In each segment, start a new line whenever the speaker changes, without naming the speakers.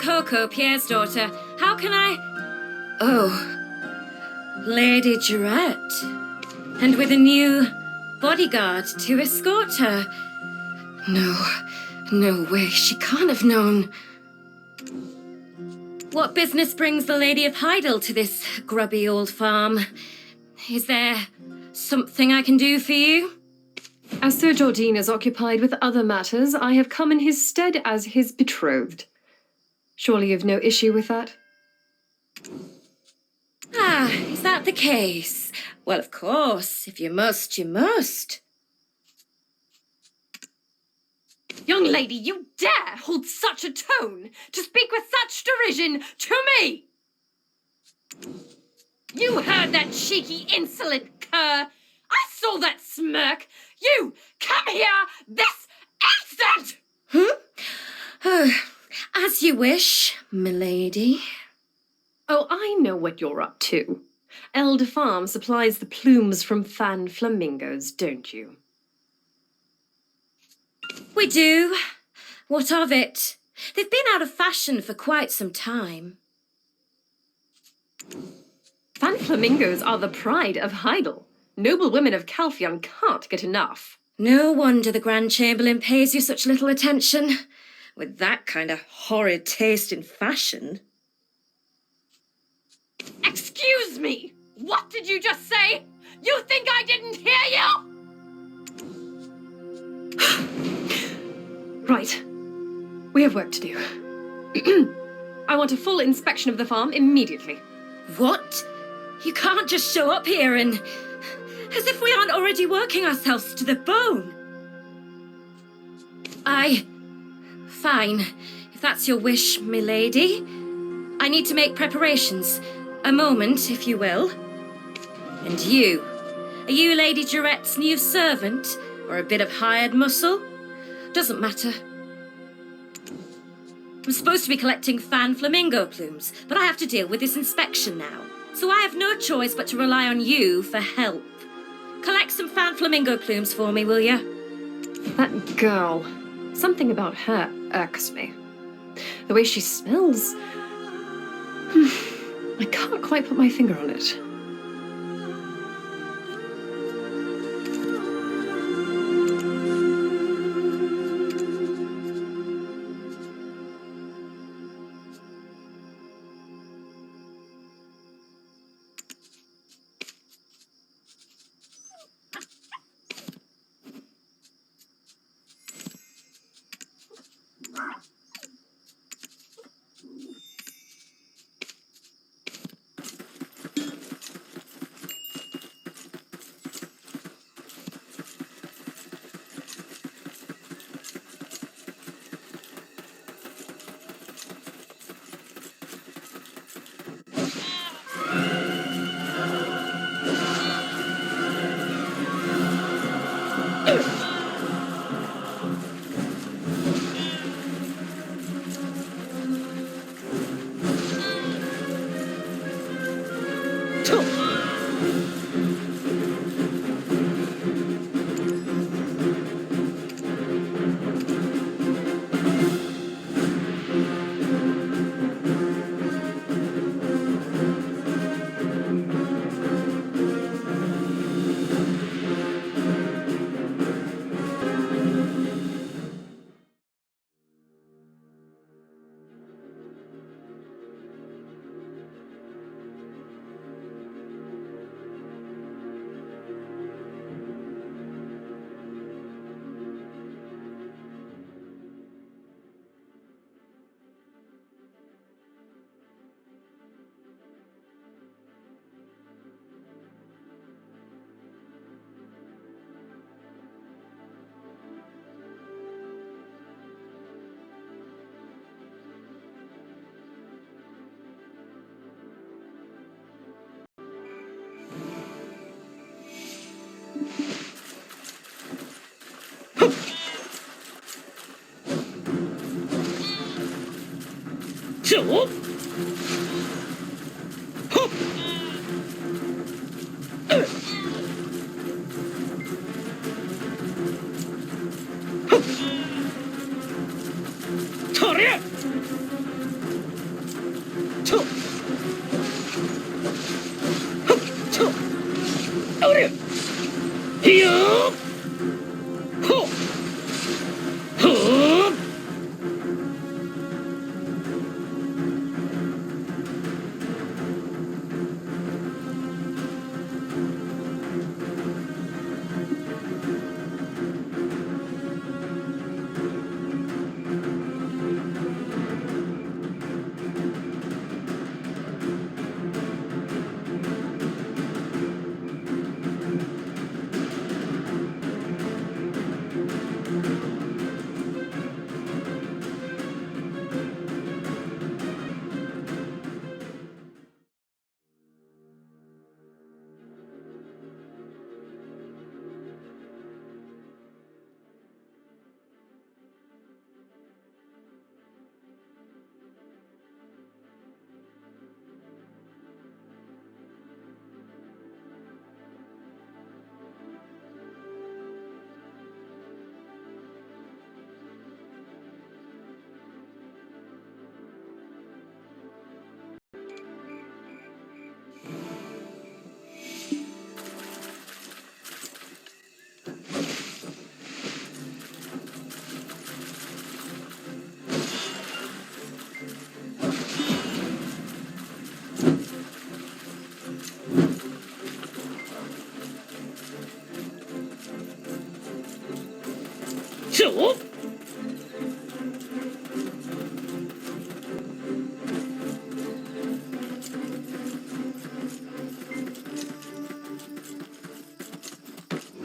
Coco, Pierre's daughter. How can I... Oh, Lady Durette. And with a new bodyguard to escort her. No way, she can't have known. What business brings the Lady of Heidel to this grubby old farm? Is there something I can do for you?
As Sir Jardine is occupied with other matters, I have come in his stead as his betrothed. Surely you've no issue with that?
Ah, is that the case? Well, of course. If you must, you must.
Young lady, you dare hold such a tone to speak with such derision to me! You heard that cheeky, insolent cur! I saw that smirk! You, come here this instant!
As you wish, milady.
Oh, I know what you're up to. Eld Farm supplies the plumes from fan flamingos, don't you?
We do. What of it? They've been out of fashion for quite some time.
Fan flamingos are the pride of Heidel. Noble women of Calphion can't get enough.
No wonder the Grand Chamberlain pays you such little attention. With that kind of horrid taste in fashion.
Excuse me! What did you just say? You think I didn't hear you? Right. We have work to do. I want a full inspection of the farm immediately.
What? You can't just show up here and... as if we aren't already working ourselves to the bone. Fine. If that's your wish, milady. I need to make preparations. A moment, if you will. And you? Are you Lady Durette's new servant? Or a bit of hired muscle? Doesn't matter. I'm supposed to be collecting fan flamingo plumes, but I have to deal with this inspection now. So I have no choice but to rely on you for help. Collect some fan flamingo plumes for me, will ya?
That girl. Something about her irks me. The way she smells... I can't quite put my finger on it.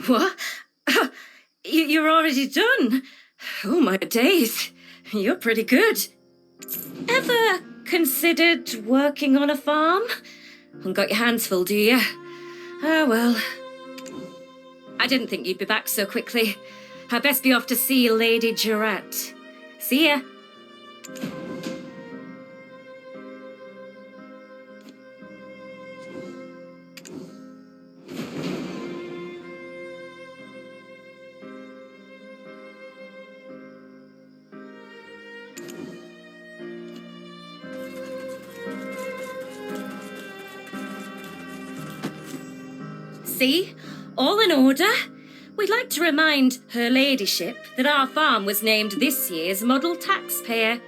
What? You're already done? Oh, my days. You're pretty good. Ever considered working on a farm? Got your hands full, do you? Oh, well. I didn't think you'd be back so quickly. I'd best be off to see Lady Durrett. See ya. See? All in order. We'd like to remind Her Ladyship that our farm was named this year's model taxpayer.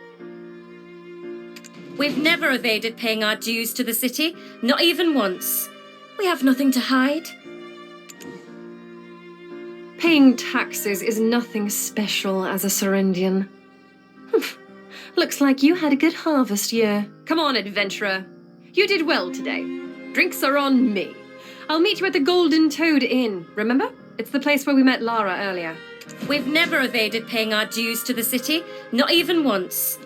We've never evaded paying our dues to the city, not even once. We have nothing to hide.
Paying taxes is nothing special as a Serendian. Looks like you had a good harvest year. Come on, adventurer. You did well today. Drinks are on me. I'll meet you at the Golden Toad Inn, remember? It's the place where we met Lara earlier.
We've never evaded paying our dues to the city, not even once.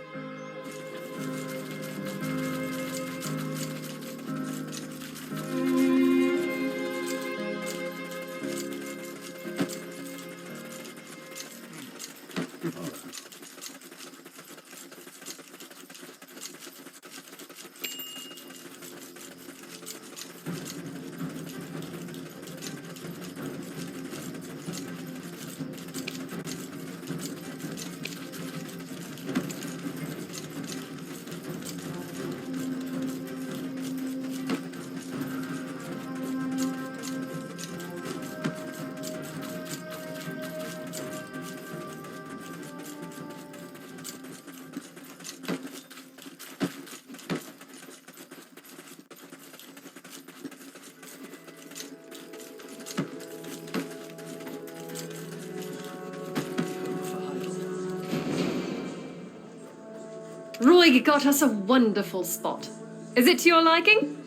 Roy got us a wonderful spot. Is it to your liking?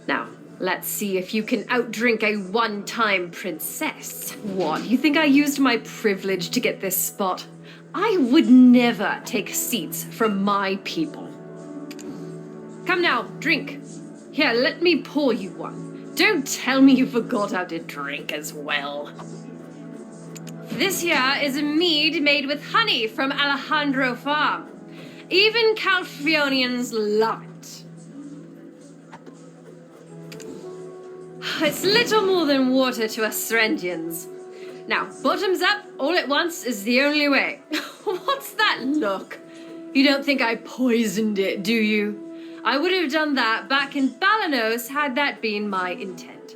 Now, let's see if you can outdrink a one-time princess. What, you think I used my privilege to get this spot? I would never take seats from my people. Come now, drink. Here, let me pour you one. Don't tell me you forgot how to drink as well. This here is a mead made with honey from Alejandro Farm. Even Calphionians love it. It's little more than water to us Serendians. Now, bottoms up, all at once is the only way. What's that look? You don't think I poisoned it, do you? I would have done that back in Balanos had that been my intent.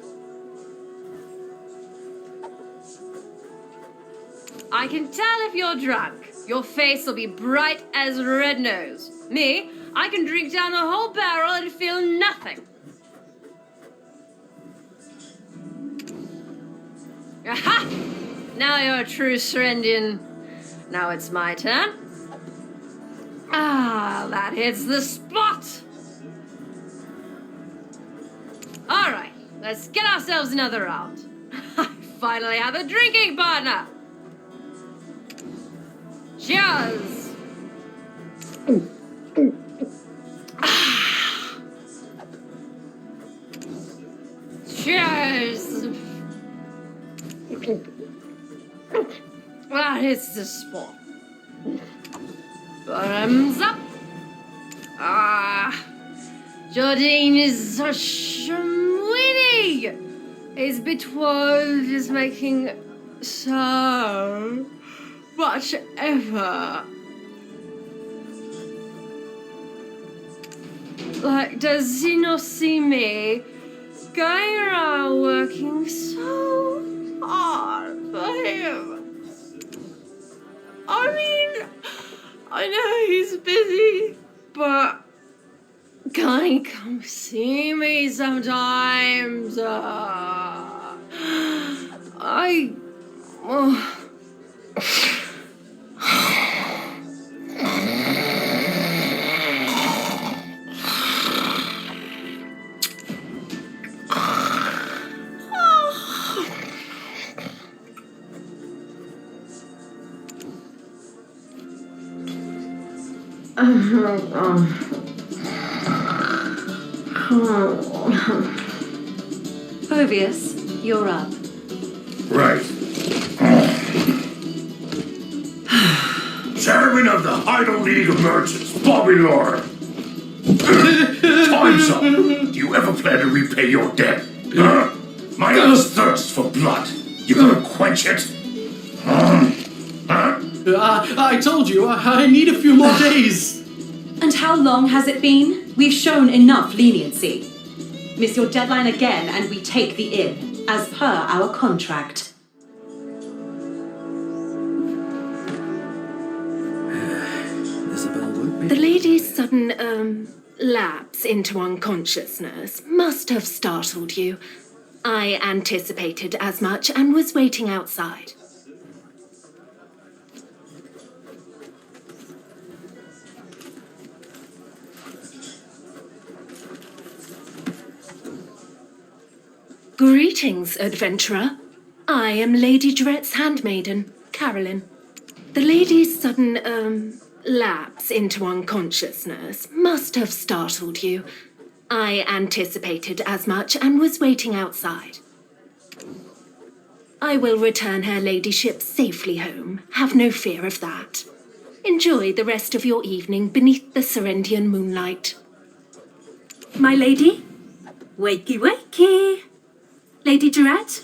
I can tell if you're drunk. Your face will be bright as red nose. Me, I can drink down a whole barrel and feel nothing. Aha! Now you're a true Serendian. Now it's my turn. Ah, that hits the spot. All right, let's get ourselves another round. I finally have a drinking partner. Cheers. Cheers. That hits the spot. Bottoms up. Jardine is so sweetie. His betrothed is making so much effort. Like, does he not see me going around working so hard for him? I mean, I know he's busy, but can he come see me sometimes?
Phobius, you're up.
Right. Chairman of the Idle League of Merchants, Bobby Lore. Time's up. Do you ever plan to repay your debt? Huh? My eyes thirst for blood. You gonna quench it? Huh?
I told you, I need a few more days.
And how long has it been? We've shown enough leniency. Miss your deadline again and we take the inn, as per our contract.
Isabel won't be.
The lady's sudden, lapse into unconsciousness must have startled you. I anticipated as much and was waiting outside. Greetings, adventurer. I am Lady Dret's handmaiden, Carolyn. The lady's sudden, lapse into unconsciousness must have startled you. I anticipated as much and was waiting outside. I will return her ladyship safely home. Have no fear of that. Enjoy the rest of your evening beneath the Serendian moonlight.
My lady? Wakey, wakey. Lady Dret?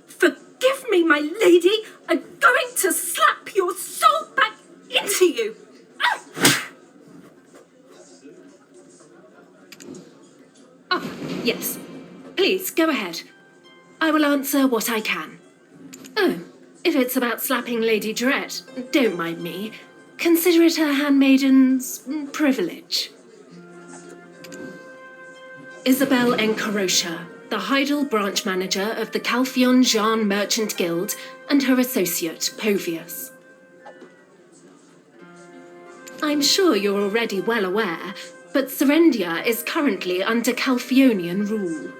Forgive me, my lady. I'm going to slap your soul back into you.
Yes. Please, go ahead. I will answer what I can. Oh, if it's about slapping Lady Dret, don't mind me. Consider it her handmaiden's privilege. Isabel Encarosha, the Heidel branch manager of the Calphion Jean Merchant Guild, and her associate, Povius. I'm sure you're already well aware, but Serendia is currently under Calphionian rule.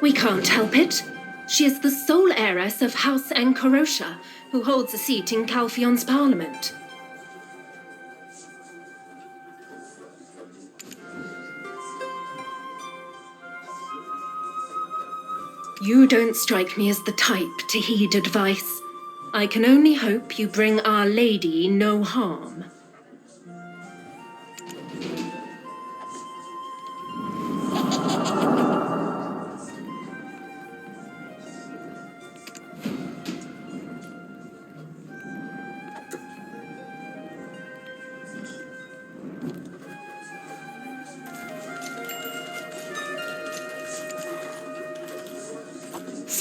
We can't help it. She is the sole heiress of House Encarosha, who holds a seat in Calphion's parliament. You don't strike me as the type to heed advice. I can only hope you bring Our Lady no harm.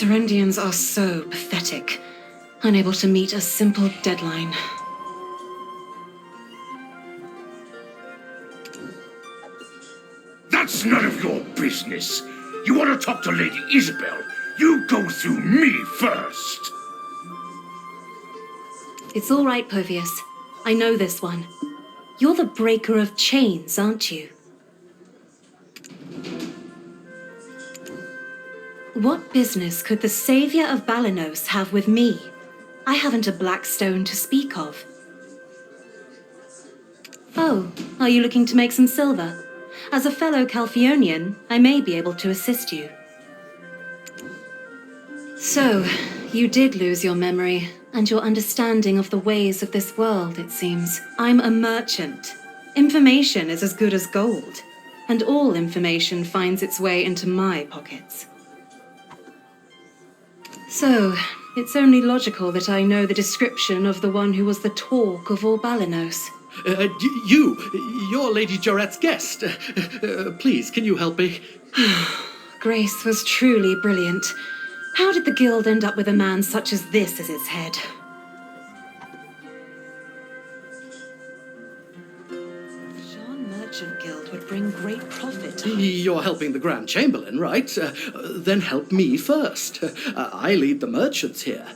Serendians are so pathetic, unable to meet a simple deadline.
That's none of your business. You want to talk to Lady Isabel? You go through me first.
It's all right, Povius. I know this one. You're the breaker of chains, aren't you? What business could the savior of Balanos have with me? I haven't a black stone to speak of. Oh, are you looking to make some silver? As a fellow Calphionian, I may be able to assist you. So, you did lose your memory, and your understanding of the ways of this world, it seems. I'm a merchant. Information is as good as gold, and all information finds its way into my pockets. So, it's only logical that I know the description of the one who was the talk of all Balanos.
You're Lady Jorette's guest. Please, can you help me?
Grace was truly brilliant. How did the guild end up with a man such as this as its head? Jean Merchant Guild would bring great profit.
You're helping the Grand Chamberlain, right? Then help me first. I lead the merchants here.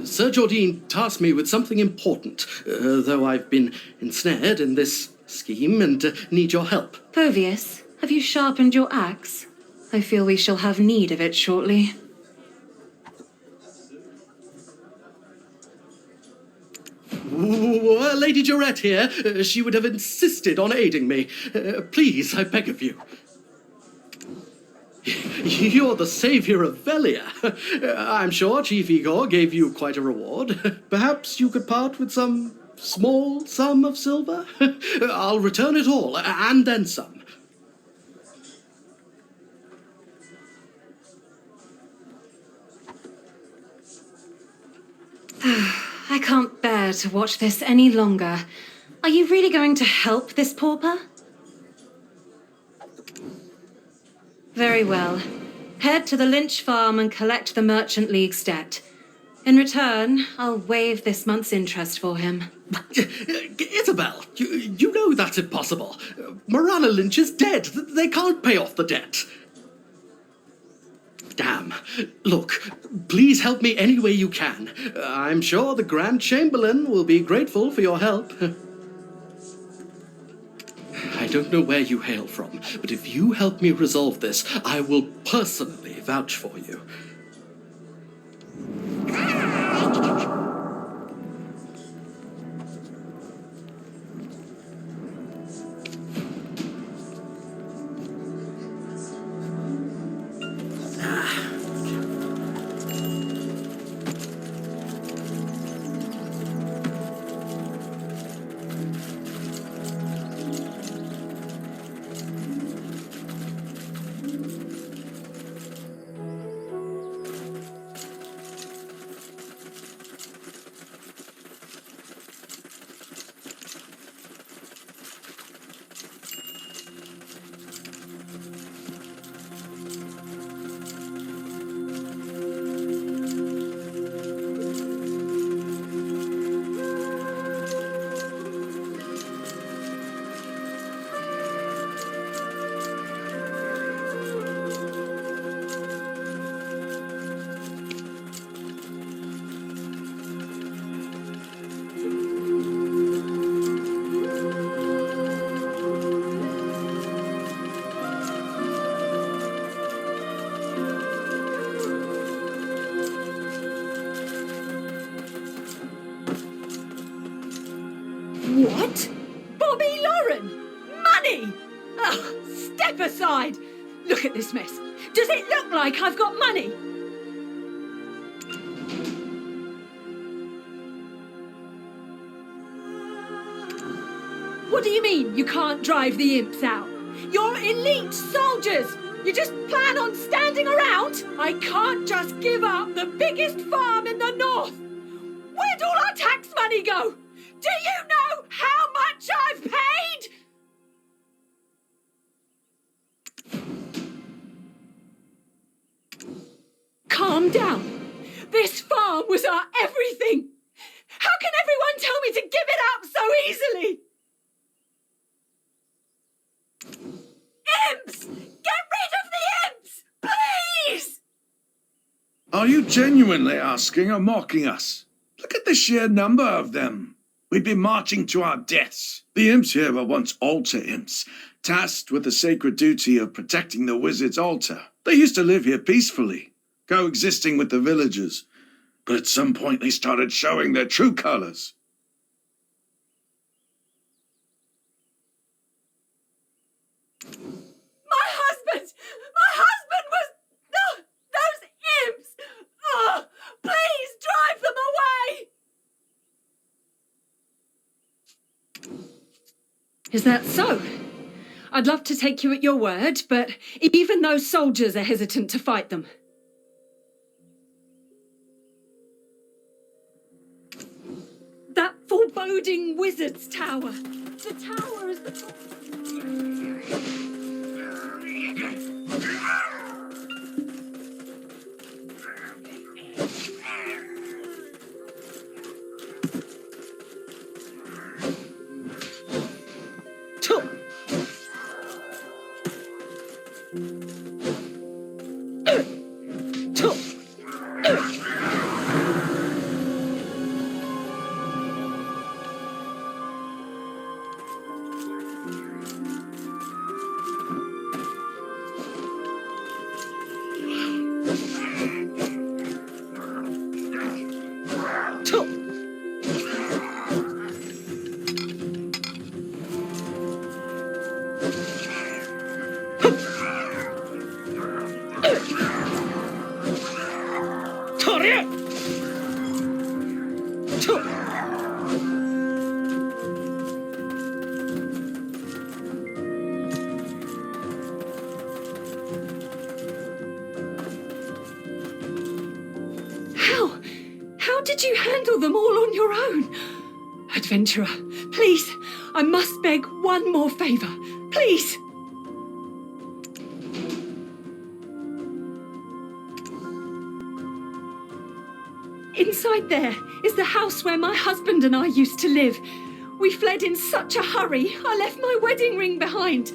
Sir Jordine tasked me with something important, though I've been ensnared in this scheme and need your help.
Povius, have you sharpened your axe? I feel we shall have need of it shortly.
Lady Jorette here. She would have insisted on aiding me. Please, I beg of you. You're the savior of Velia. I'm sure Chief Igor gave you quite a reward. Perhaps you could part with some small sum of silver? I'll return it all, and then some.
I can't bear to watch this any longer. Are you really going to help this pauper? Very well. Head to the Lynch farm and collect the Merchant League's debt. In return, I'll waive this month's interest for him.
Isabel, you know that's impossible. Morana Lynch is dead. They can't pay off the debt. Damn. Look, please help me any way you can. I'm sure the Grand Chamberlain will be grateful for your help. I don't know where you hail from, but if you help me resolve this, I will personally vouch for you.
What? Bobby Lauren? Money? Oh, step aside. Look at this mess. Does it look like I've got money? What do you mean you can't drive the imps out? You're elite soldiers. You just plan on standing around? I can't just give up the biggest farm in the north. Where'd all our tax money go? Do you know how much I've paid? calm down. This farm was our everything. How can everyone tell me to give it up so easily? Imps! Get rid of the imps! Please!
Are you genuinely asking or mocking us? Look at the sheer number of them. We'd be marching to our deaths. The imps here were once altar imps, tasked with the sacred duty of protecting the wizard's altar. They used to live here peacefully, coexisting with the villagers. But at some point they started showing their true colors.
My husband was... those imps! Oh, please drive them away! Is that so? I'd love to take you at your word, but even those soldiers are hesitant to fight them. That foreboding wizard's tower. The tower is the... How did you handle them all on your own? Adventurer, please, I must beg one more favor. Please! Inside there is the house where my husband and I used to live. We fled in such a hurry, I left my wedding ring behind.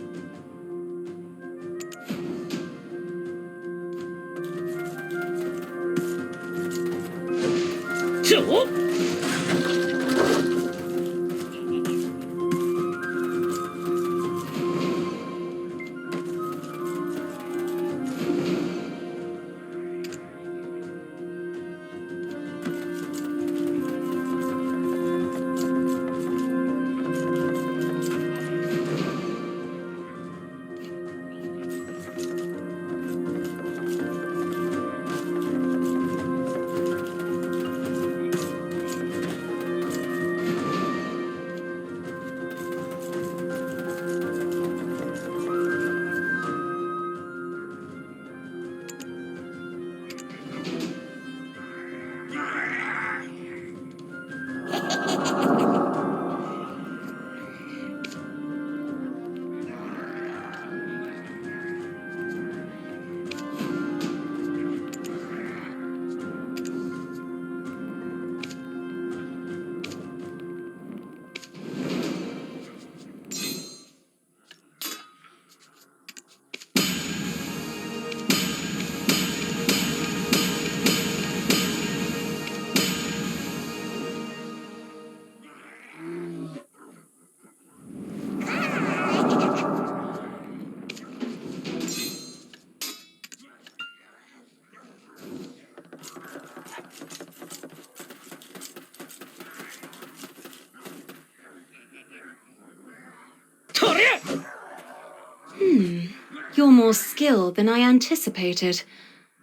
You're more skilled than I anticipated.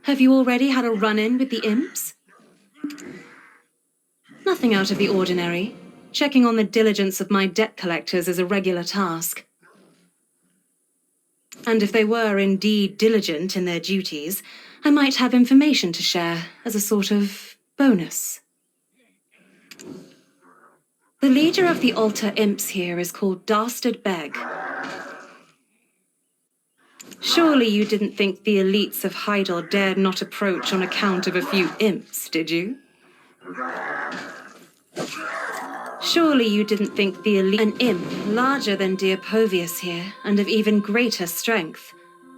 Have you already had a run-in with the imps? Nothing out of the ordinary. Checking on the diligence of my debt collectors is a regular task. And if they were indeed diligent in their duties, I might have information to share as a sort of bonus. The leader of the altar imps here is called Dastard Beg.
Surely you didn't think the elites of Hydel dared not approach on account of a few imps, did you? Surely you didn't think the elite... An imp larger than dear Povius here, and of even greater strength.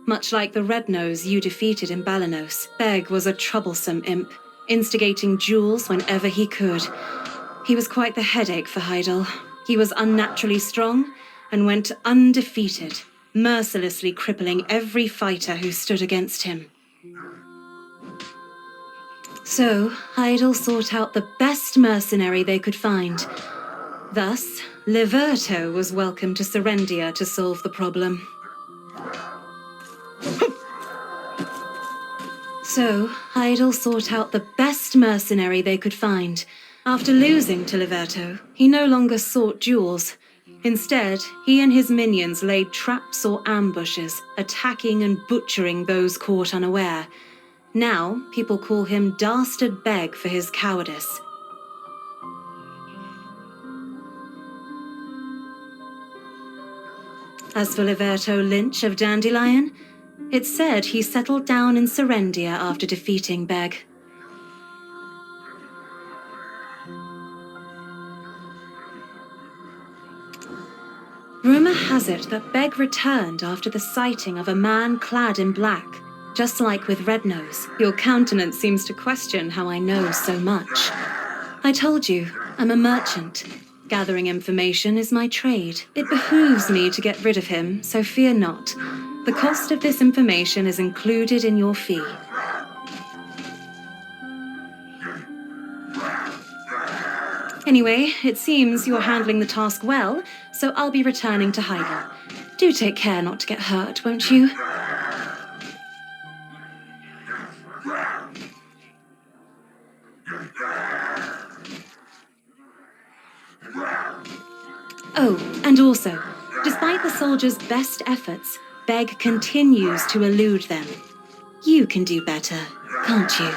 Much like the Red Nose you defeated in Balanos, Beg was a troublesome imp, instigating duels whenever he could. He was quite the headache for Hydel. He was unnaturally strong and went undefeated, mercilessly crippling every fighter who stood against him. So, Hydel sought out the best mercenary they could find. Thus, Liberto was welcome to Serendia to solve the problem. So, Hydel sought out the best mercenary they could find. After losing to Liberto, he no longer sought duels. Instead, he and his minions laid traps or ambushes, attacking and butchering those caught unaware. Now, people call him Dastard Beg for his cowardice. As for Liberto Lynch of Dandelion, it's said he settled down in Serendia after defeating Beg. Rumor has it that Beg returned after the sighting of a man clad in black, just like with Red Nose. Your countenance seems to question how I know so much. I told you, I'm a merchant. Gathering information is my trade. It behooves me to get rid of him, so fear not. The cost of this information is included in your fee. Anyway, it seems you're handling the task well, so I'll be returning to Hydel. Do take care not to get hurt, won't you? Oh, and also, despite the soldiers' best efforts, Beg continues to elude them. You can do better, can't you?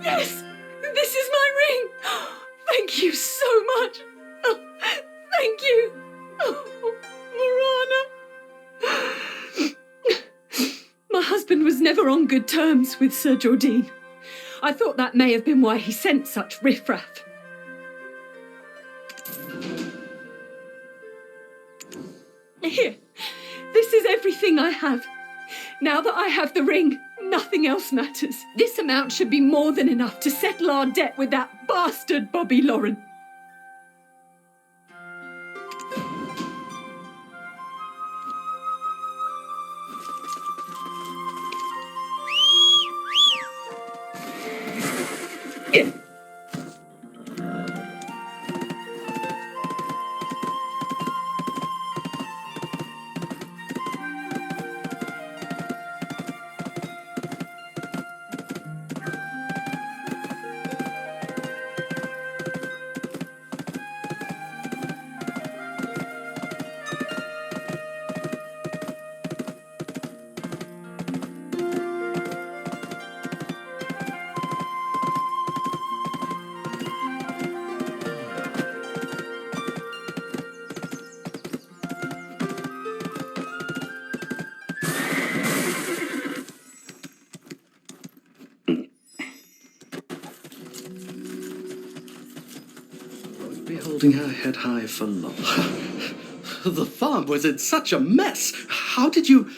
Yes! This is my ring! Thank you so much! Oh, thank you! Oh, Morana! My husband was never on good terms with Sir Jordine. I thought that may have been why he sent such riffraff. Here, this is everything I have. Now that I have the ring, nothing else matters. This amount should be more than enough to settle our debt with that bastard Bobby Lauren.
Be holding her head high for long. The farm was in such a mess. How did you...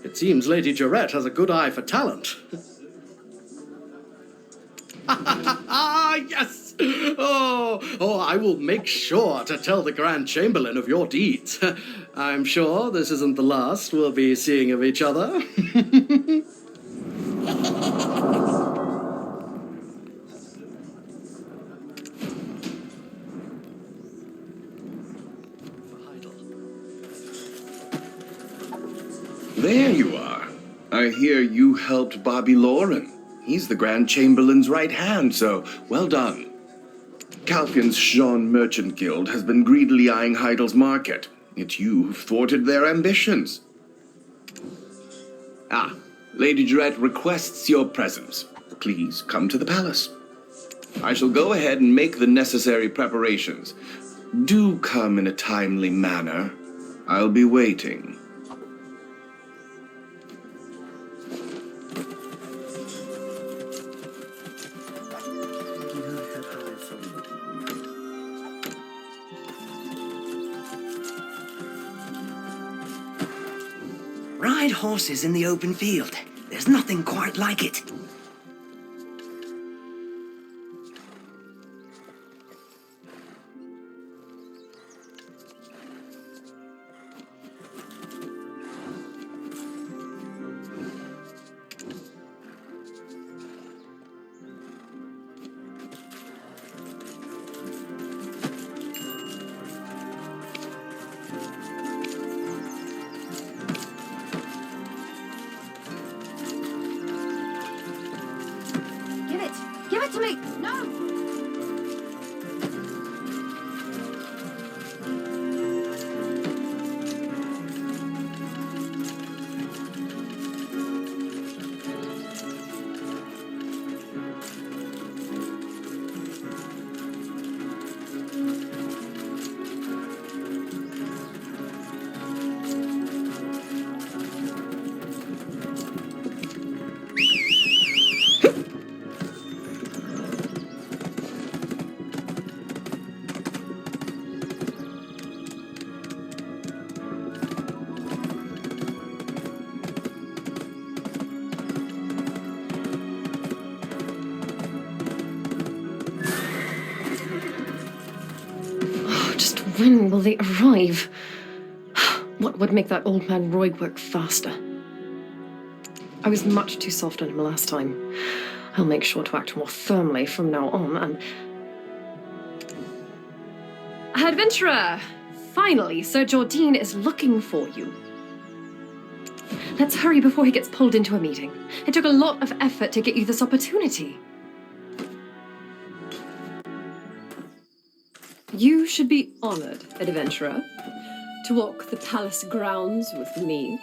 It seems Lady Jarette has a good eye for talent. Ah, yes! Oh, I will make sure to tell the Grand Chamberlain of your deeds. I'm sure this isn't the last we'll be seeing of each other.
There you are. I hear you helped Bobby Lauren. He's the Grand Chamberlain's right hand, so well done. Calpian's Jean Merchant Guild has been greedily eyeing Heidel's market. It's you who've thwarted their ambitions. Ah, Lady Durette requests your presence. Please come to the palace. I shall go ahead and make the necessary preparations. Do come in a timely manner. I'll be waiting.
Ride horses in the open field. There's nothing quite like it.
Give it to me! No!
Just when will they arrive? What would make that old man Roy work faster? I was much too soft on him last time. I'll make sure to act more firmly from now on, and... Adventurer! Finally, Sir Jordine is looking for you. Let's hurry before he gets pulled into a meeting. It took a lot of effort to get you this opportunity. You should be honored, adventurer, to walk the palace grounds with me.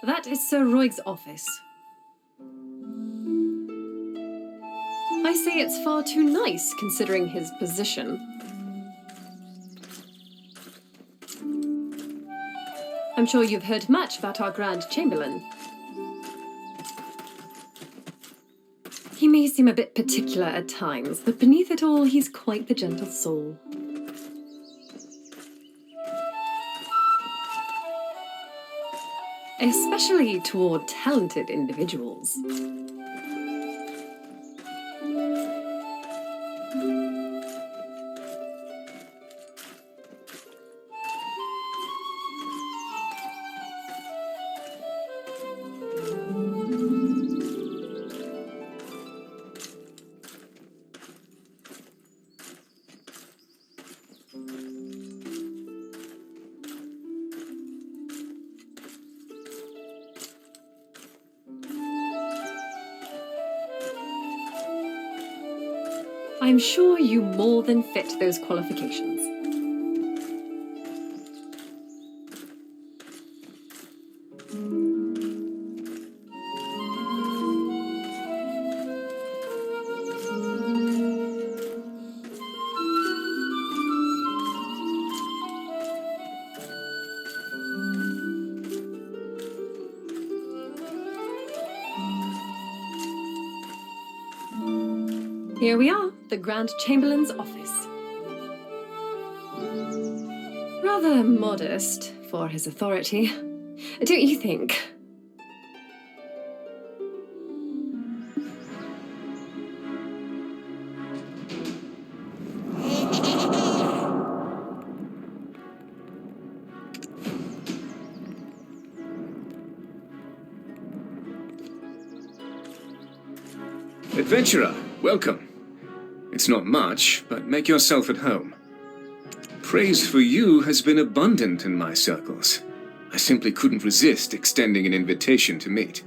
That is Sir Royg's office. I say it's far too nice, considering his position. I'm sure you've heard much about our Grand Chamberlain. He may seem a bit particular at times, but beneath it all, he's quite the gentle soul. Especially toward talented individuals. I'm sure you more than fit those qualifications. Here we are, the Grand Chamberlain's office. Rather modest for his authority, don't you think?
Adventurer, welcome.
It's not much, but make yourself at home. Praise for you has been abundant in my circles. I simply couldn't resist extending an invitation to meet.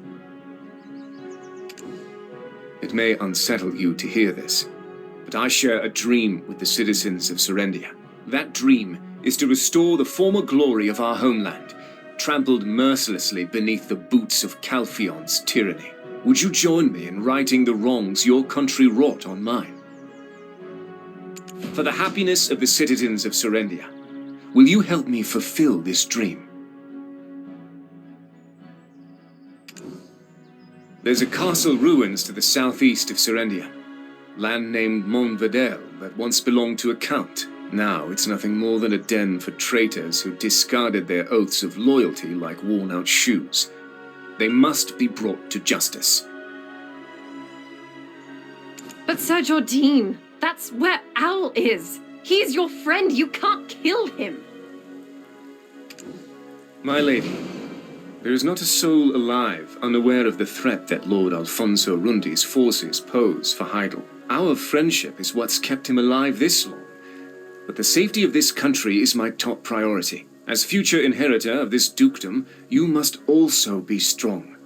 It may unsettle you to hear this, but I share a dream with the citizens of Serendia. That dream is to restore the former glory of our homeland, trampled mercilessly beneath the boots of Calphion's tyranny. Would you join me in righting the wrongs your country wrought on mine? For the happiness of the citizens of Serendia, will you help me fulfill this dream? There's a castle ruins to the southeast of Serendia. Land named Montvedel that once belonged to a count. Now it's nothing more than a den for traitors who discarded their oaths of loyalty like worn-out shoes. They must be brought to justice.
But Sir Jordine, that's where Owl is. He's your friend. You can't kill him.
My lady, there is not a soul alive unaware of the threat that Lord Alfonso Rundi's forces pose for Heidel. Our friendship is what's kept him alive this long. But the safety of this country is my top priority. As future inheritor of this dukedom, you must also be strong.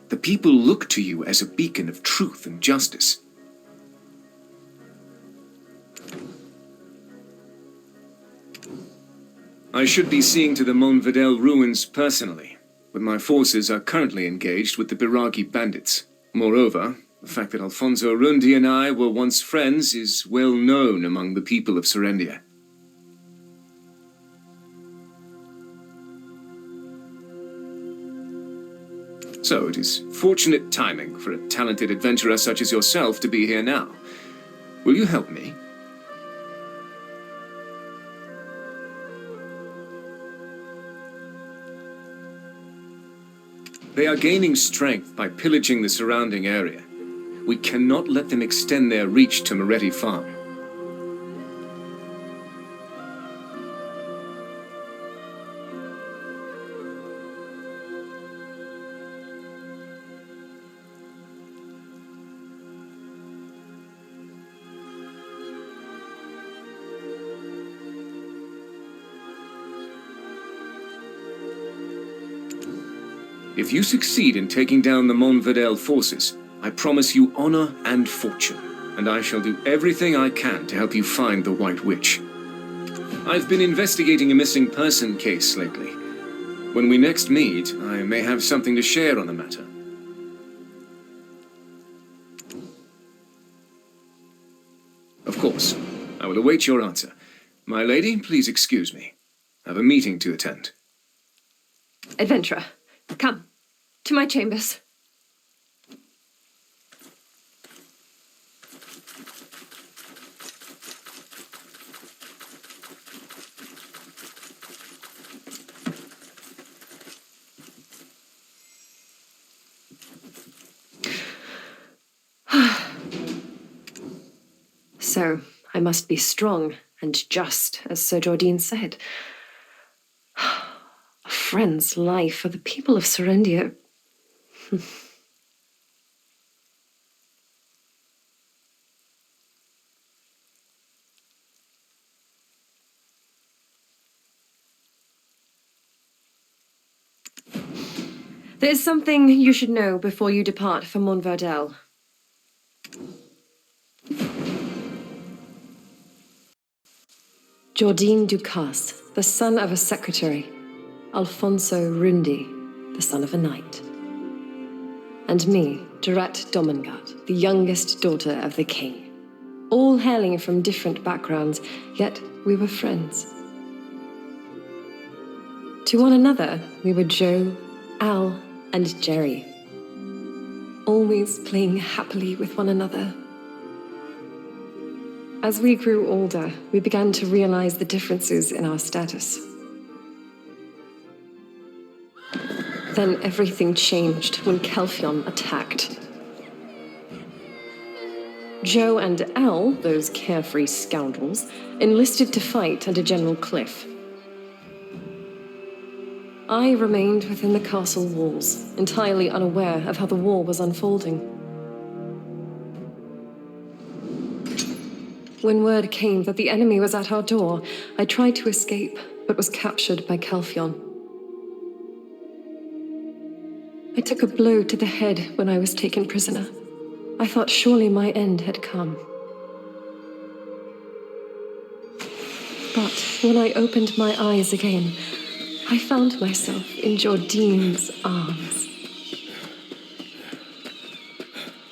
The people look to you as a beacon of truth and justice. I should be seeing to the Montvedel ruins personally, but my forces are currently engaged with the Biragi bandits. Moreover, the fact that Alfonso Rundi and I were once friends is well known among the people of Serendia. So it is fortunate timing for a talented adventurer such as yourself to be here now. Will you help me? They are gaining strength by pillaging the surrounding area. We cannot let them extend their reach to Moretti Farm. If you succeed in taking down the Montvedel forces, I promise you honor and fortune, and I shall do everything I can to help you find the White Witch. I've been investigating a missing person case lately. When we next meet, I may have something to share on the matter. Of course, I will await your answer. My lady, please excuse me. I have a meeting to attend.
Adventurer, come to my chambers. So, I must be strong and just, as Sir Jordine said. A friend's life for the people of Serendia. There's something you should know before you depart for Montvedel. Jordine Ducasse, the son of a secretary. Alfonso Rundi, the son of a knight. And me, Durette Domengard, the youngest daughter of the king. All hailing from different backgrounds, yet we were friends. To one another, we were Joe, Al, and Jerry. Always playing happily with one another. As we grew older, we began to realize the differences in our status. Then everything changed when Calphion attacked. Joe and Al, those carefree scoundrels, enlisted to fight under General Cliff. I remained within the castle walls, entirely unaware of how the war was unfolding. When word came that the enemy was at our door, I tried to escape, but was captured by Calphion. I took a blow to the head when I was taken prisoner. I thought surely my end had come. But when I opened my eyes again, I found myself in Jordine's arms.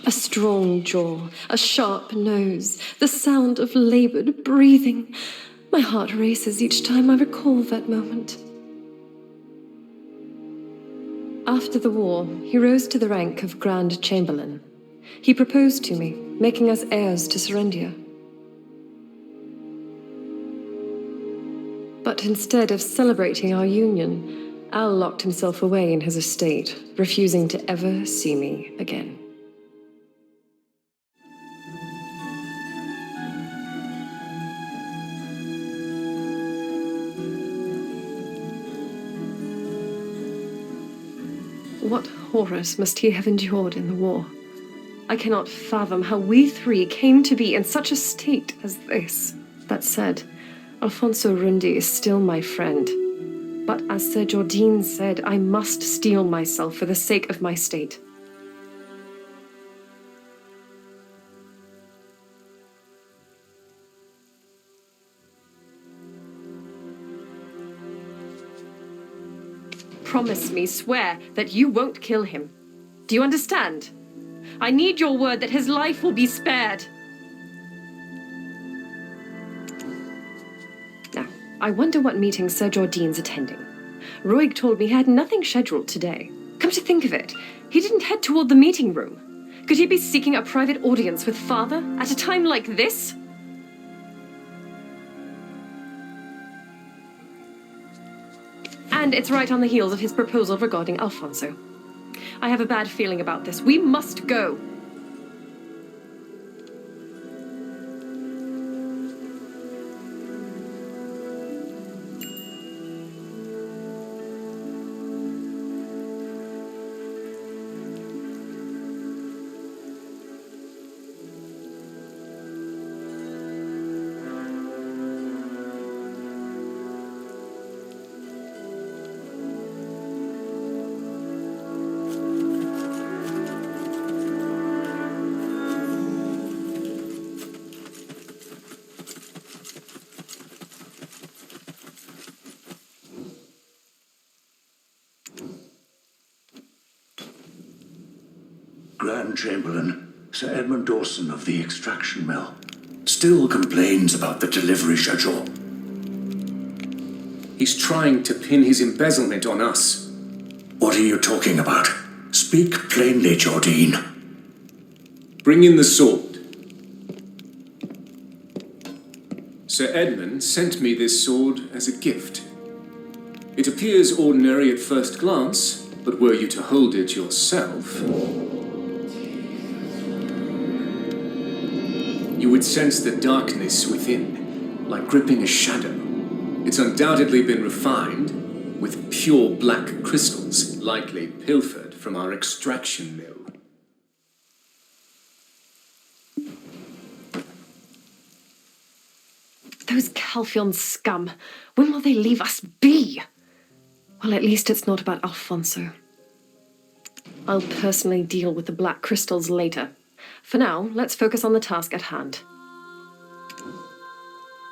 A strong jaw, a sharp nose, the sound of labored breathing. My heart races each time I recall that moment. After the war, he rose to the rank of Grand Chamberlain. He proposed to me, making us heirs to Serendia. But instead of celebrating our union, Al locked himself away in his estate, refusing to ever see me again. What horrors must he have endured in the war? I cannot fathom how we three came to be in such a state as this. That said, Alfonso Rundi is still my friend. But as Sir Jordine said, I must steel myself for the sake of my state. Promise me, swear, that you won't kill him. Do you understand? I need your word that his life will be spared. Now, I wonder what meeting Sir Jordine's attending. Roig told me he had nothing scheduled today. Come to think of it, he didn't head toward the meeting room. Could he be seeking a private audience with Father at a time like this? And it's right on the heels of his proposal regarding Alfonso. I have a bad feeling about this. We must go.
Grand Chamberlain, Sir Edmund Dawson of the extraction mill, still complains about the delivery schedule.
He's trying to pin his embezzlement on us.
What are you talking about? Speak plainly, Jordine.
Bring in the sword. Sir Edmund sent me this sword as a gift. It appears ordinary at first glance, but were you to hold it yourself, you would sense the darkness within, like gripping a shadow. It's undoubtedly been refined with pure black crystals, likely pilfered from our extraction mill.
Those Calphion scum. When will they leave us be? Well, at least it's not about Alfonso. I'll personally deal with the black crystals later. For now, let's focus on the task at hand.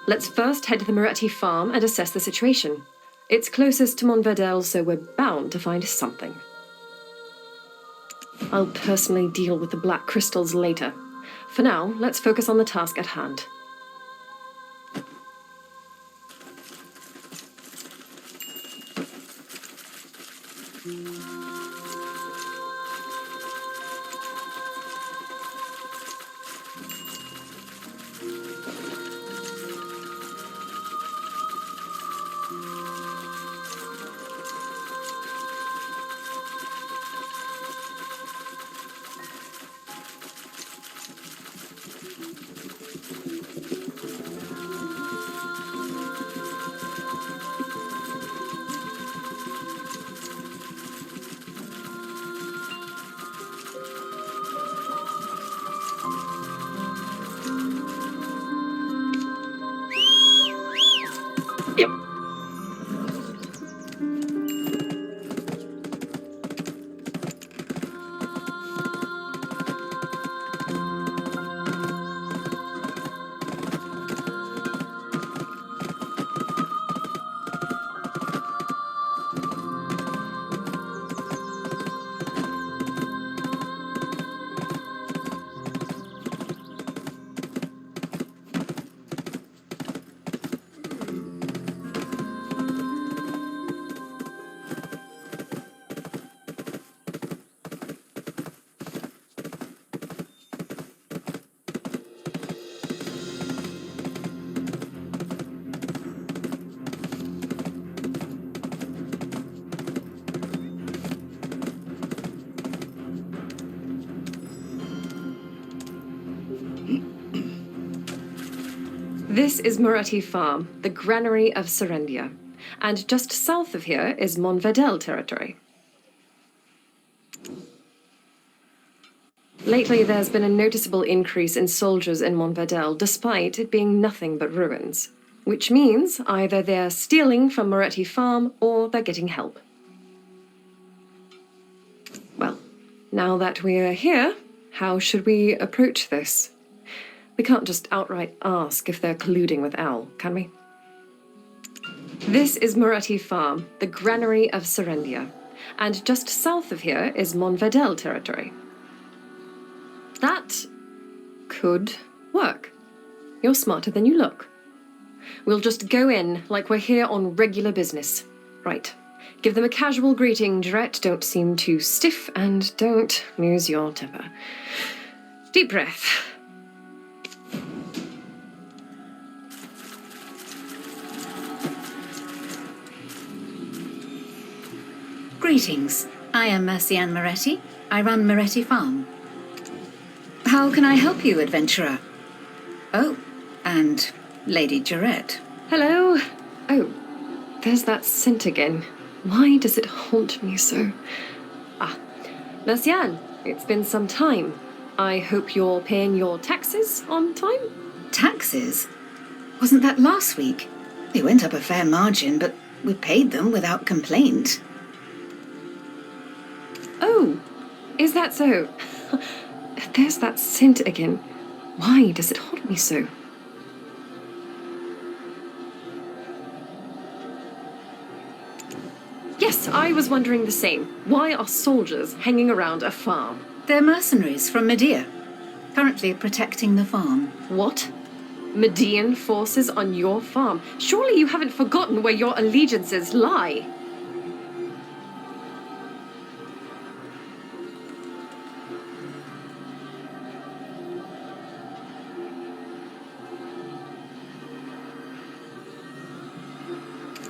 Let's first head to the Moretti farm and assess the situation. It's closest to Montverdel, so we're bound to find something. I'll personally deal with the black crystals later. For now, let's focus on the task at hand. This is Moretti Farm, the granary of Serendia. And just south of here is Monvedel territory. Lately, there's been a noticeable increase in soldiers in Monvedel, despite it being nothing but ruins. Which means either they're stealing from Moretti Farm or they're getting help. Well, now that we're here, how should we approach this? We can't just outright ask if they're colluding with Al, can we? This is Moretti Farm, the granary of Serendia. And just south of here is Monvedel territory. That could work. You're smarter than you look. We'll just go in like we're here on regular business. Right. Give them a casual greeting, Jarrett. Don't seem too stiff and don't lose your temper. Deep breath.
Greetings. I am Mercianne Moretti. I run Moretti Farm. How can I help you, adventurer? Oh, and Lady Jarrett.
Hello. Oh, there's that scent again. Why does it haunt me so? Mercianne, it's been some time. I hope you're paying your taxes on time?
Taxes? Wasn't that last week? They went up a fair margin, but we paid them without complaint.
Oh, is that so? There's that scent again. Why does it haunt me so? Yes, I was wondering the same. Why are soldiers hanging around a farm?
They're mercenaries from Medea, currently protecting the farm.
What? Median forces on your farm? Surely you haven't forgotten where your allegiances lie.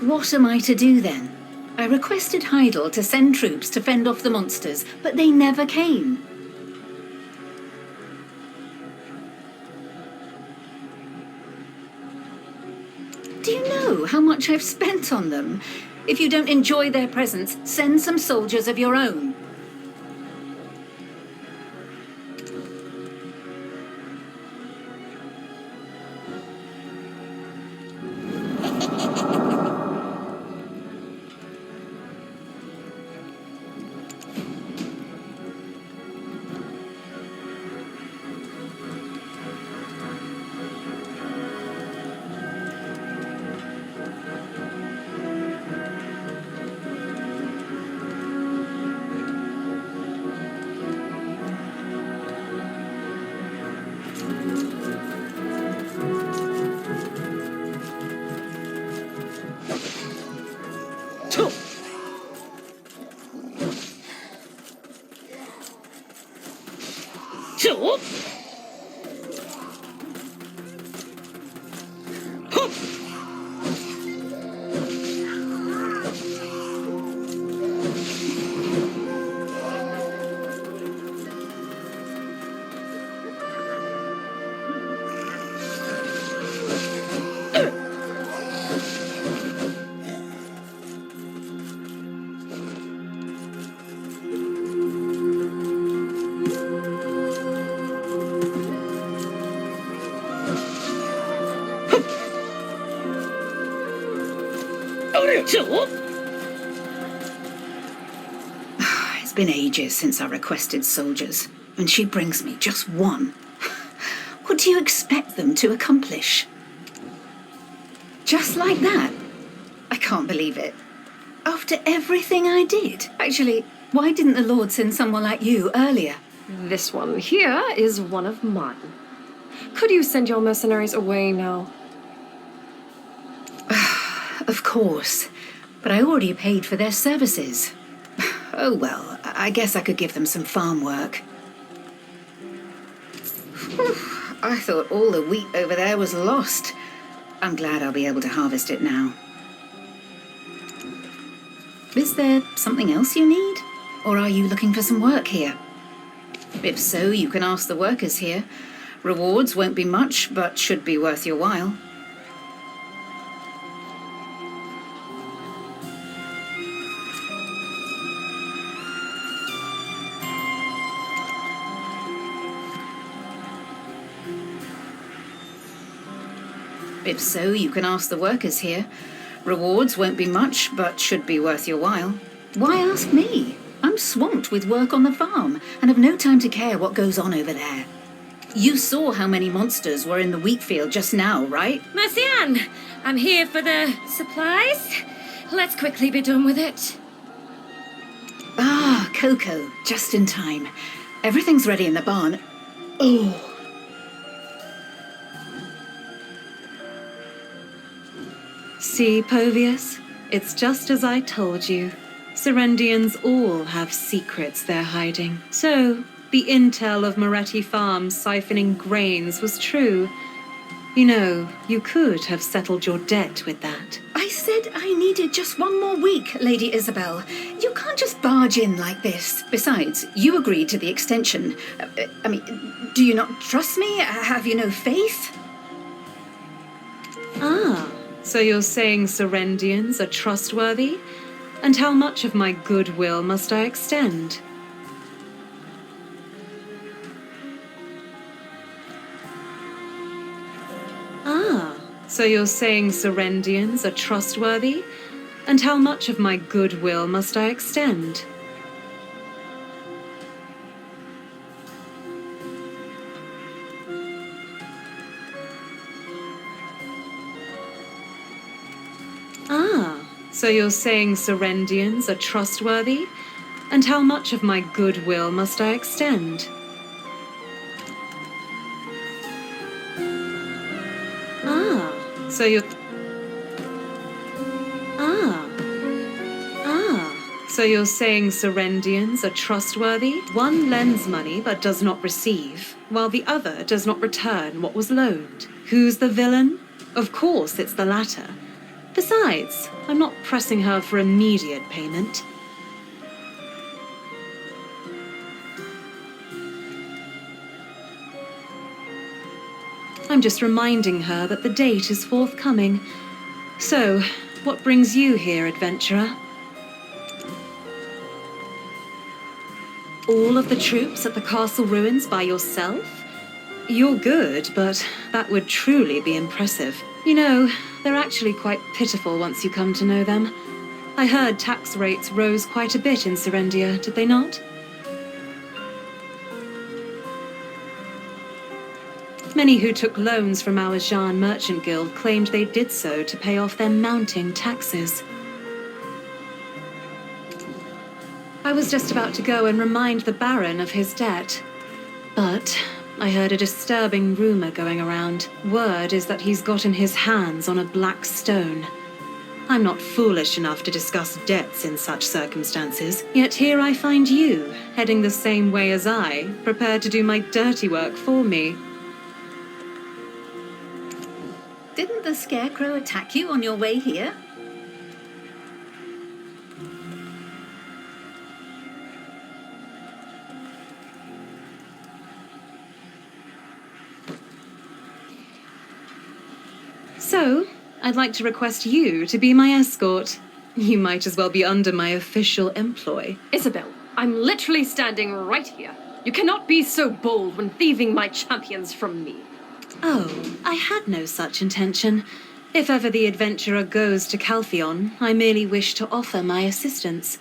What am I to do then? I requested Heidel to send troops to fend off the monsters, but they never came. Do you know how much I've spent on them? If you don't enjoy their presence, send some soldiers of your own. It's been ages since I requested soldiers, and she brings me just one. What do you expect them to accomplish? Just like that? I can't believe it. After everything I did. Actually, why didn't the Lord send someone like you earlier?
This one here is one of mine. Could you send your mercenaries away now?
Of course, but I already paid for their services. Oh well, I guess I could give them some farm work. I thought all the wheat over there was lost. I'm glad I'll be able to harvest it now. Is there something else you need? Or are you looking for some work here? If so, you can ask the workers here. Rewards won't be much, but should be worth your while. If so, you can ask the workers here. Rewards won't be much, but should be worth your while. Why ask me? I'm swamped with work on the farm and have no time to care what goes on over there. You saw how many monsters were in the wheat field just now, right?
Mercian, I'm here for the supplies. Let's quickly be done with it.
Ah, Coco, just in time. Everything's ready in the barn. Oh.
See, Povius? It's just as I told you. Serendians all have secrets they're hiding. So, the intel of Moretti Farms siphoning grains was true. You know, you could have settled your debt with that.
I said I needed just one more week, Lady Isabel. You can't just barge in like this. Besides, you agreed to the extension. Do you not trust me? Have you no faith?
Ah, so you're saying Serendians are trustworthy? And how much of my goodwill must I extend? Ah, so you're saying Serendians are trustworthy? And how much of my goodwill must I extend? Ah, so you're saying Serendians are trustworthy? And how much of my goodwill must I extend? Ah, so you're... So you're saying Serendians are trustworthy? One lends money but does not receive, while the other does not return what was loaned. Who's the villain? Of course it's the latter. Besides, I'm not pressing her for immediate payment. I'm just reminding her that the date is forthcoming. So, what brings you here, adventurer? All of the troops at the castle ruins by yourself? You're good, but that would truly be impressive. You know, they're actually quite pitiful once you come to know them. I heard tax rates rose quite a bit in Serendia, did they not? Many who took loans from our Jean Merchant Guild claimed they did so to pay off their mounting taxes. I was just about to go and remind the Baron of his debt. But I heard a disturbing rumor going around. Word is that he's gotten his hands on a black stone. I'm not foolish enough to discuss debts in such circumstances, yet here I find you, heading the same way as I, prepared to do my dirty work for me.
Didn't the Scarecrow attack you on your way here?
So, I'd like to request you to be my escort. You might as well be under my official employ.
Isabel, I'm literally standing right here. You cannot be so bold when thieving my champions from me.
Oh, I had no such intention. If ever the adventurer goes to Caltheon, I merely wish to offer my assistance.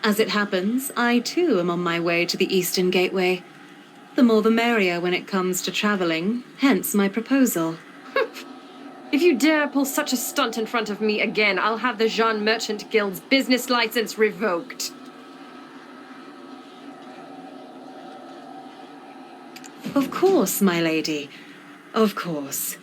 As it happens, I too am on my way to the Eastern Gateway. The more the merrier when it comes to traveling, hence my proposal.
If you dare pull such a stunt in front of me again, I'll have the Jean Merchant Guild's business license revoked.
Of course, my lady. Of course.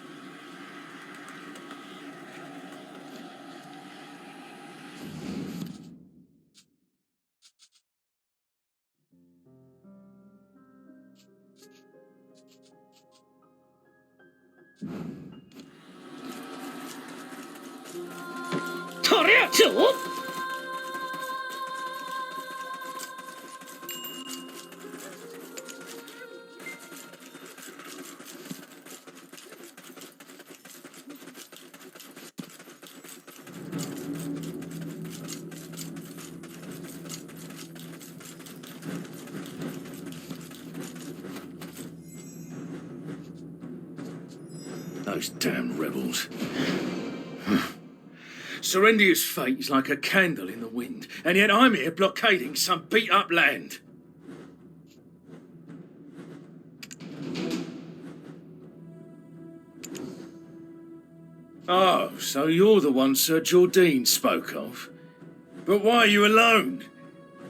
Those damn rebels. Serendia's fate is like a candle in the wind, and yet I'm here blockading some beat-up land. Oh, so you're the one Sir Jordine spoke of. But why are you alone?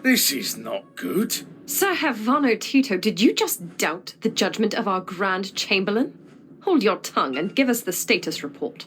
This is not good.
Sir Havano Tito, did you just doubt the judgment of our Grand Chamberlain? Hold your tongue and give us the status report.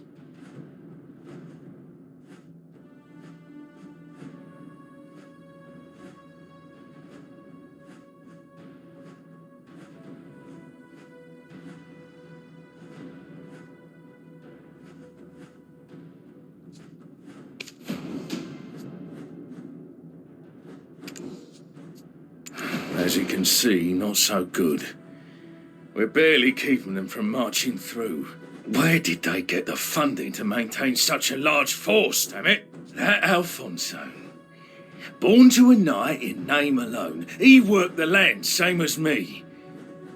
As you can see, not so good. We're barely keeping them from marching through. Where did they get the funding to maintain such a large force, damn it? That Alfonso. Born to a knight in name alone, he worked the land same as me.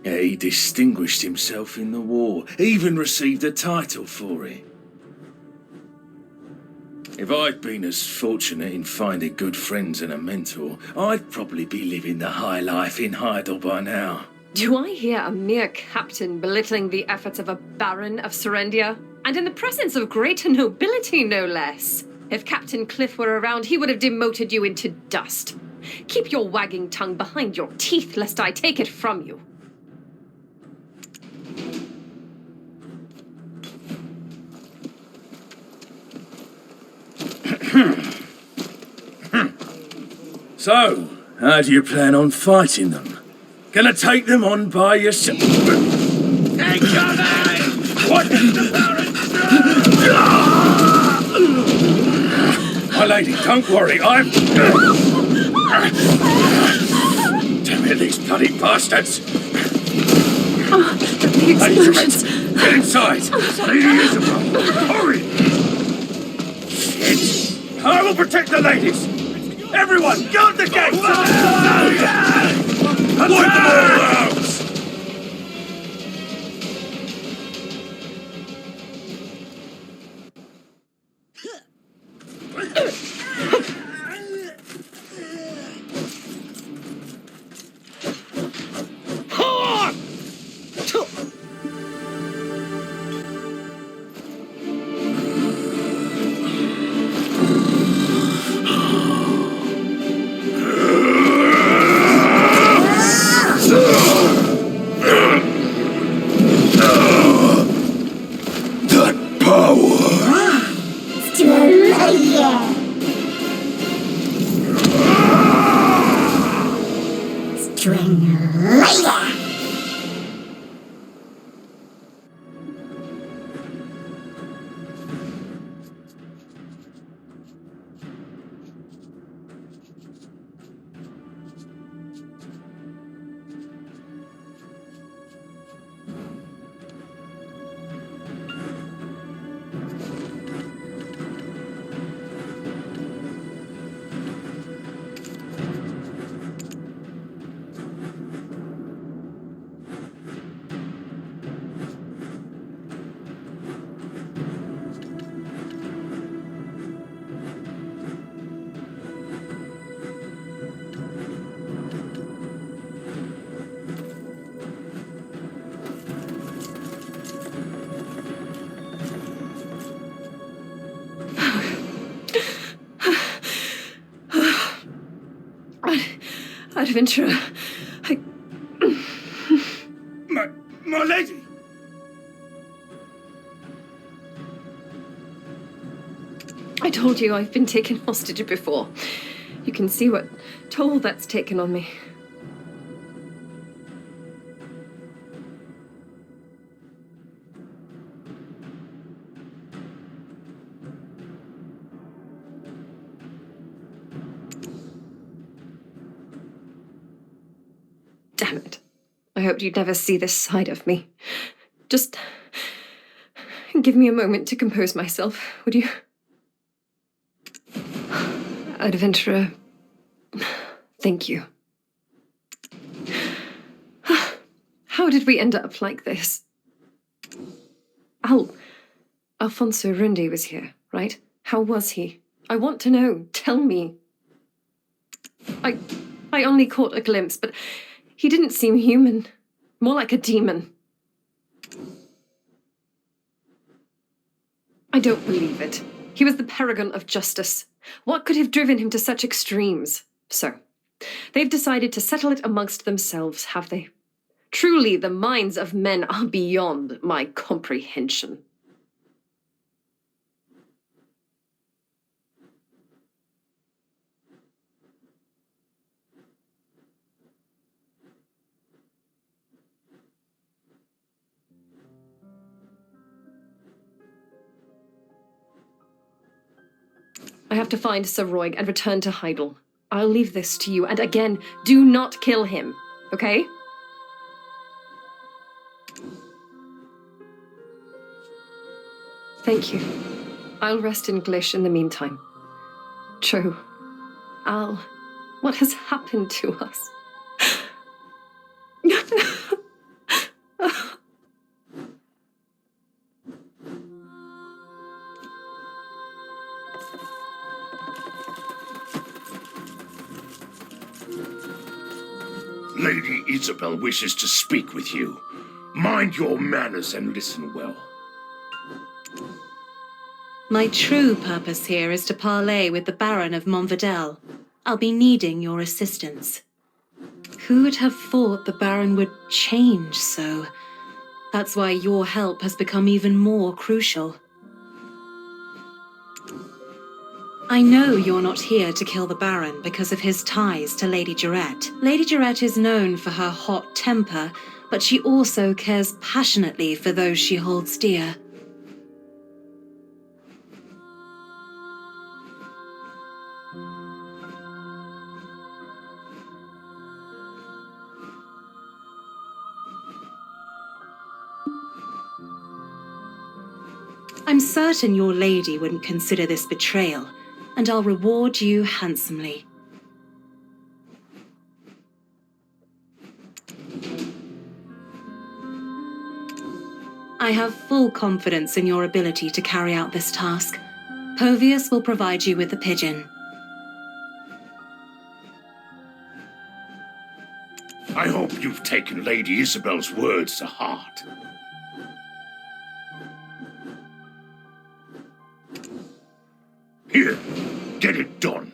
Yeah, he distinguished himself in the war, even received a title for it. If I'd been as fortunate in finding good friends and a mentor, I'd probably be living the high life in Heidel by now.
Do I hear a mere captain belittling the efforts of a baron of Serendia? And in the presence of greater nobility, no less. If Captain Cliff were around, he would have demoted you into dust. Keep your wagging tongue behind your teeth, lest I take it from you.
So, how do you plan on fighting them? Gonna take them on by yourself? Take cover! What is the My lady, don't worry, I'm... Damn it, these bloody bastards!
The explosions!
Get inside! Lady Isabel, hurry! Shit! I will protect the ladies! Everyone, guard the gates! Wipe them all out!
Adventurer,
My lady!
I told you I've been taken hostage before. You can see what toll that's taken on me. Damn it. I hoped you'd never see this side of me. Just give me a moment to compose myself, would you? Adventurer, thank you. How did we end up like this? Alfonso Rundi was here, right? How was he? I want to know. Tell me. I only caught a glimpse, but he didn't seem human. More like a demon. I don't believe it. He was the paragon of justice. What could have driven him to such extremes? So, they've decided to settle it amongst themselves, have they? Truly, the minds of men are beyond my comprehension. I have to find Sir Roig and return to Heidel. I'll leave this to you, and again, do not kill him, okay? Thank you. I'll rest in Glish in the meantime. Cho, Al, what has happened to us?
Lady Isabel wishes to speak with you. Mind your manners and listen well.
My true purpose here is to parley with the Baron of Montvidel. I'll be needing your assistance. Who would have thought the Baron would change so? That's why your help has become even more crucial. I know you're not here to kill the Baron because of his ties to Lady Jarette. Lady Jarette is known for her hot temper, but she also cares passionately for those she holds dear. I'm certain your lady wouldn't consider this betrayal, and I'll reward you handsomely. I have full confidence in your ability to carry out this task. Povius will provide you with the pigeon.
I hope you've taken Lady Isabel's words to heart. Here, get it done.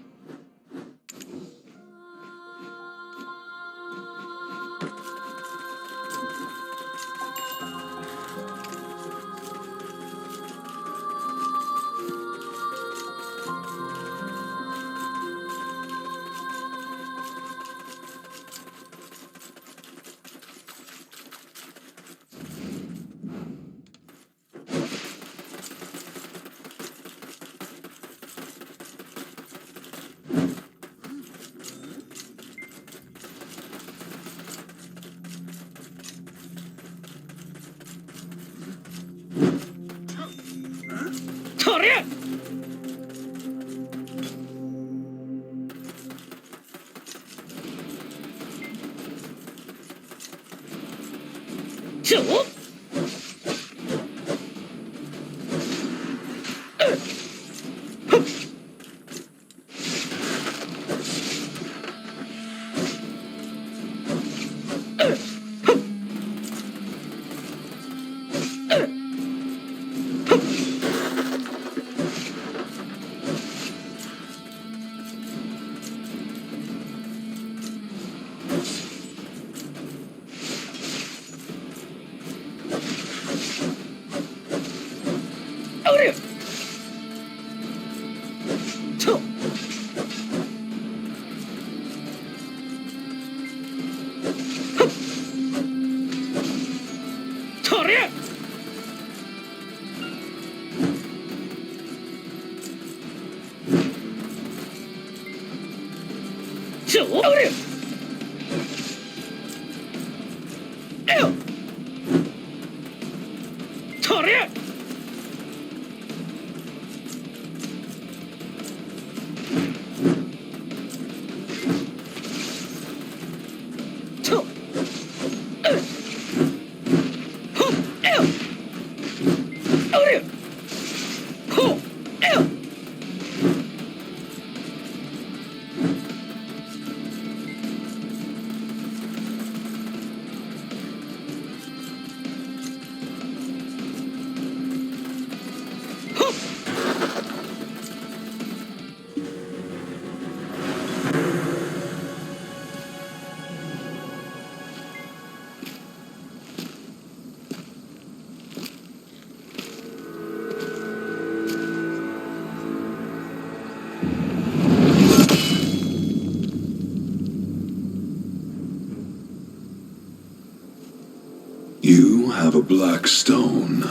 You have a black stone.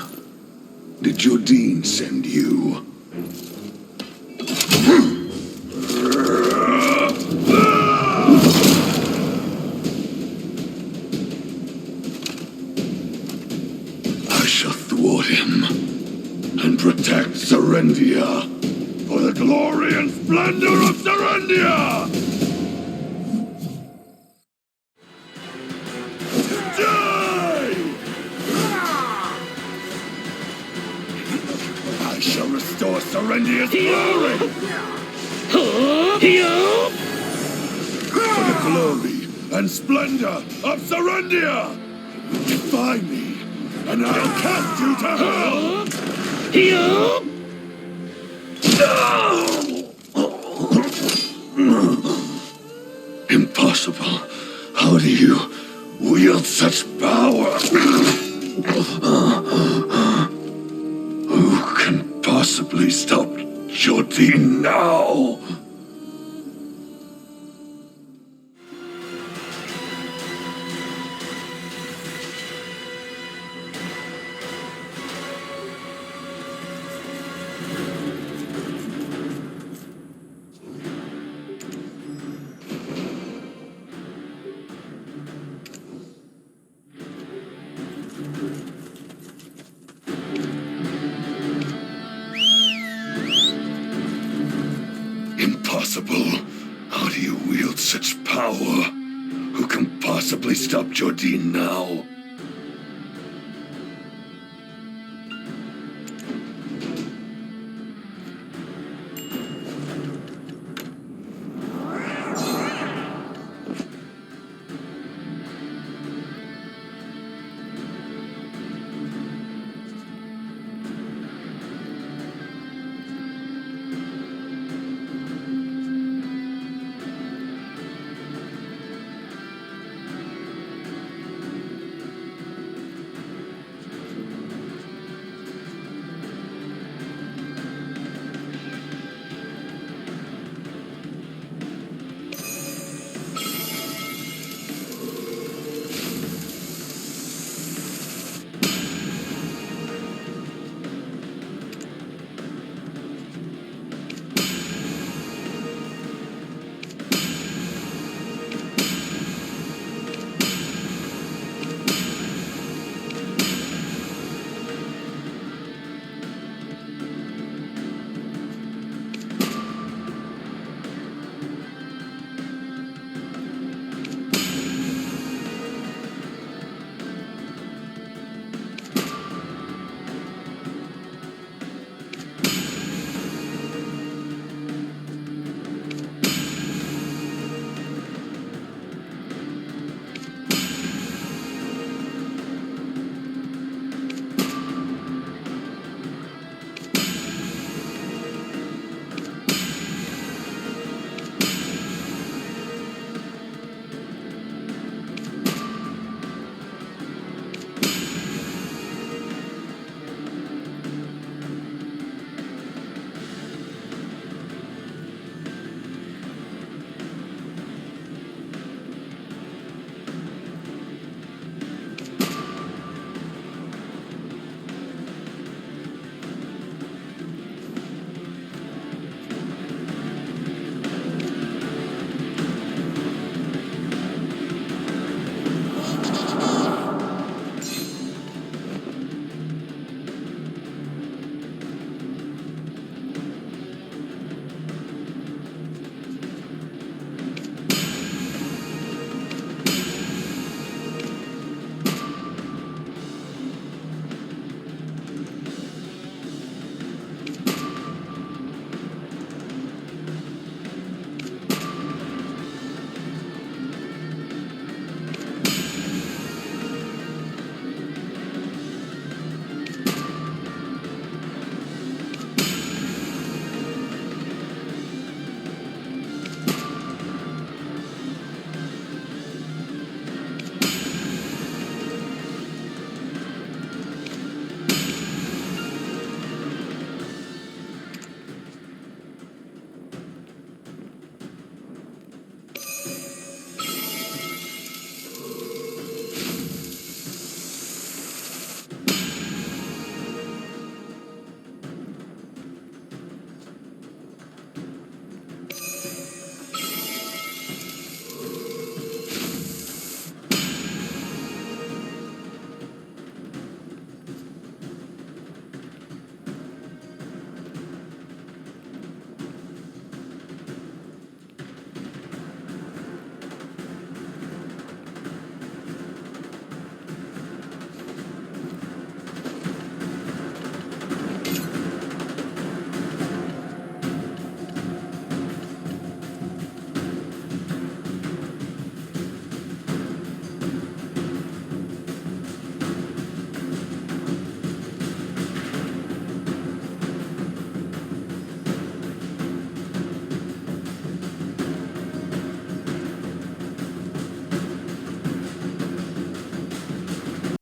Did Jordine send you? I shall thwart him and protect Serendia for the glory and splendor of Serendia! Die! I shall restore Serendia's glory! For the glory and splendor of Serendia! Defy me, and I'll cast you to hell! Impossible. How do you wield such power? Who can possibly stop Jordine now? Impossible. How do you wield such power? Who can possibly stop Jordine now?